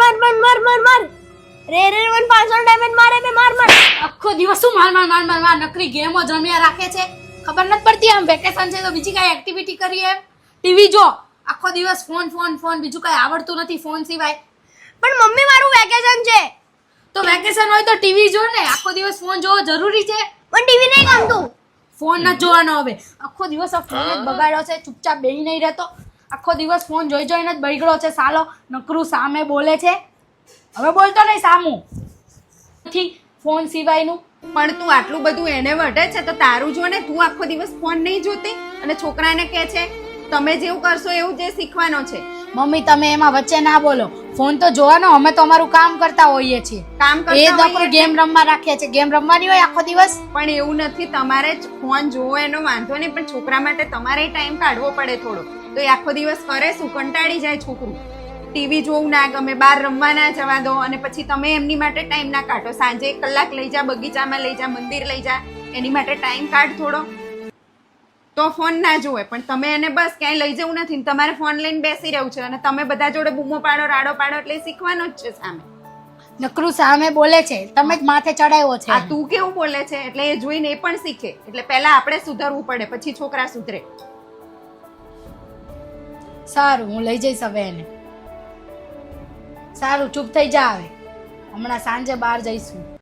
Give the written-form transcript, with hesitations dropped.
માર માર માર માર માર રે રે મને 500 ડાયમંડ મારે બે માર માર. આખો દિવસ શું માર માર માર માર માર નકરી ગેમો જમ્યા રાખે છે. ખબર નથી પડતી આમ વેકેશન છે તો બીજી કઈ એક્ટિવિટી કરીએ એમ. ટીવી જો આખો દિવસ ફોન ફોન ફોન, બીજું કઈ આવડતું નથી ફોન સિવાય. પણ મમ્મી મારું વેકેશન છે. તો વેકેશન હોય તો ટીવી જો ને, આખો દિવસ ફોન જોવો જરૂરી છે? પણ ટીવી નહીં ગમતું. ફોન ન જોવાનો હવે. આખો દિવસ આ ફોન જ બગાડ્યો છે, ચૂપચાપ બેહી નહીં રહેતો. આખો દિવસ ફોન જોઈ જોઈને જ બગડ્યો છે સાલો. નકરું સામે બોલે છે. હવે બોલતો નહીં સામું નથી ફોન સિવાયનું. પણ તું આટલું બધું એને વઢે છે તો તારું જો ને, તું આખો દિવસ ફોન નહીં જોતી અને છોકરાને કહે છે તમે જેવું કરશો એવું જે શીખવાનો છે. મમ્મી તમે એમાં વચ્ચે ના બોલો. ફોન તો જોવાનો, અમે તો અમારું કામ કરતા હોઈએ છીએ. કામ એ કરતા તો હોઈએ ગેમ રમવા રાખીએ છીએ. ગેમ રમવાની હોય આખો દિવસ. પણ એવું નથી, તમારે જ ફોન જોવો એનો વાંધો નહીં, પણ છોકરા માટે તમારે ટાઈમ કાઢવો પડે થોડો. તો એ આખો દિવસ કરે શું? કંટાળી જાય છોકરું. ટીવી જોવું ના ગમે, બહાર રમવા ના જવા દો અને પછી તમે એમની માટે ટાઈમ ના કાઢો. સાંજે 1 કલાક લઈ જા, બગીચામાં લઈ જા, મંદિર લઈ જા, એની માટે ટાઈમ કાઢ થોડો. તો ફોન ના જોવે. પણ તમે એને બસ ક્યાંય લઈ જવું નથી, તમારે ફોન લઈને બેસી રહેવું છે અને તમે બધા જોડે બૂમો પાડો, રાડો પાડો, એટલે શીખવાનું જ છે સામે. નકરું સામે બોલે છે, તમે જ માથે ચડાવ્યો છે. આ તું કેવું બોલે છે એટલે એ જોઈને એ પણ શીખે. એટલે પહેલા આપણે સુધરવું પડે, પછી છોકરા સુધરે. સારું, હું લઈ જઈશ હવે એને. સારું, ચૂપ થઈ જા હવે. હમણાં સાંજે બહાર જઈશું.